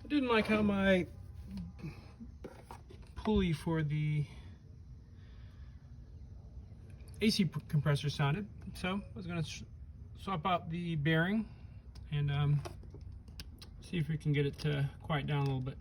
I didn't like how my pulley for the AC compressor sounded, so I was going to swap out the bearing and see if we can get it to quiet down a little bit.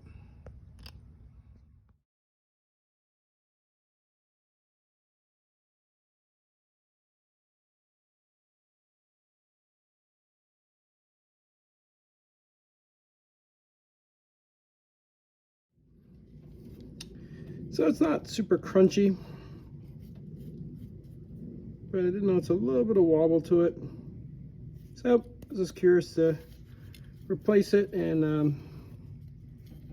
So it's not super crunchy, but I did notice a little bit of wobble to it. So I was just curious to replace it and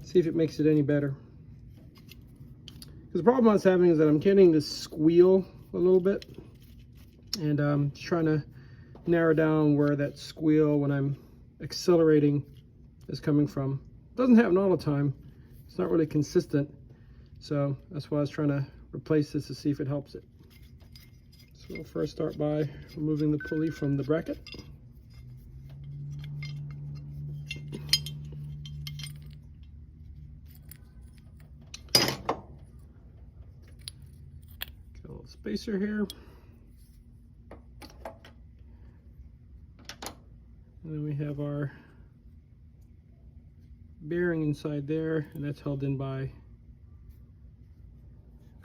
see if it makes it any better. Because the problem I was having is that I'm getting this squeal a little bit, and I'm trying to narrow down where that squeal when I'm accelerating is coming from. It doesn't happen all the time. It's not really consistent. So that's why I was trying to replace this to see if it helps it. So we'll first start by removing the pulley from the bracket. Get a little spacer here. And then we have our bearing inside there, and that's held in by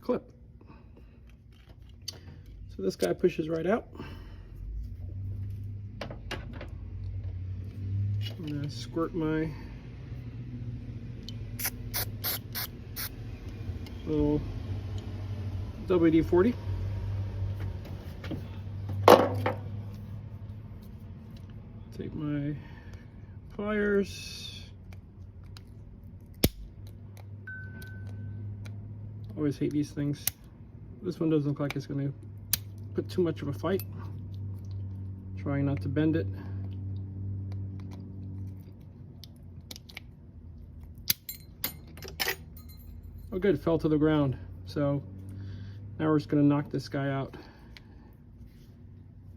clip. So this guy pushes right out. I'm going to squirt my little WD-40. Take my pliers. Always hate these things. This one doesn't look like it's going to put too much of a fight. Trying not to bend it. Oh good, it fell to the ground. So now we're just going to knock this guy out.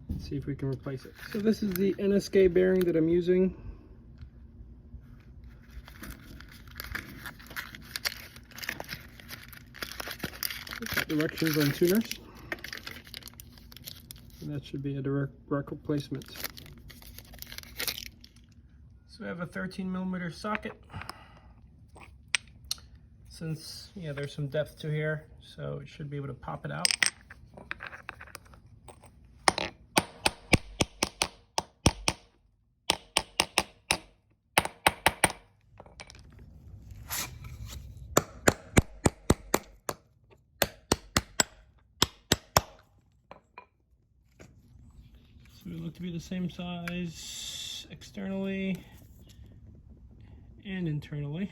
Let's see if we can replace it. So this is the NSK bearing that I'm using. Directions on tuners, and that should be a direct replacement. So we have a 13mm socket. Since there's some depth to here, so it should be able to pop it out. So they look to be the same size externally and internally.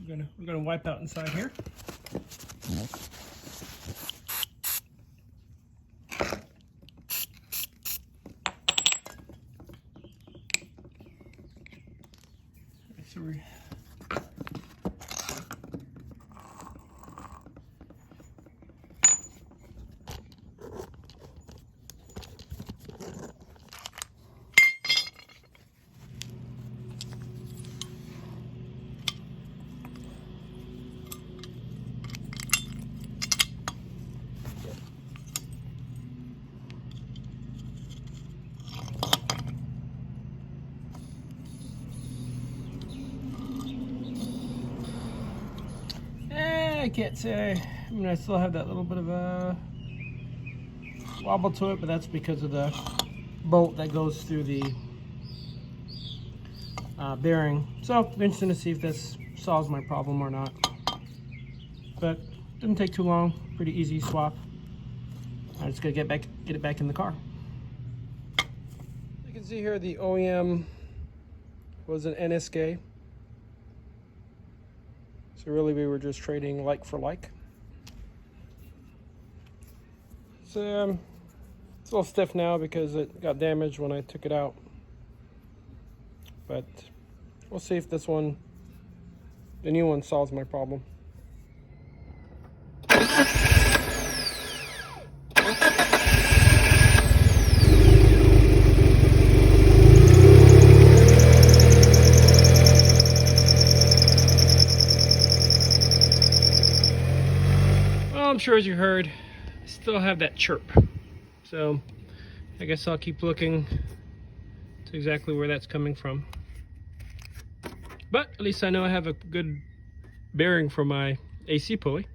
We're gonna wipe out inside here. So I can't say. I mean, I still have that little bit of a wobble to it, but that's because of the bolt that goes through the bearing. So I'm interested to see if this solves my problem or not. But didn't take too long. Pretty easy swap. I'm just gonna get it back in the car. You can see here the OEM was an NSK. So really we were just trading like for like. It's a little stiff now because it got damaged when I took it out. But we'll see if this one, the new one, solves my problem. I'm sure, as you heard, I still have that chirp. So I guess I'll keep looking to exactly where that's coming from. But at least I know I have a good bearing for my AC pulley.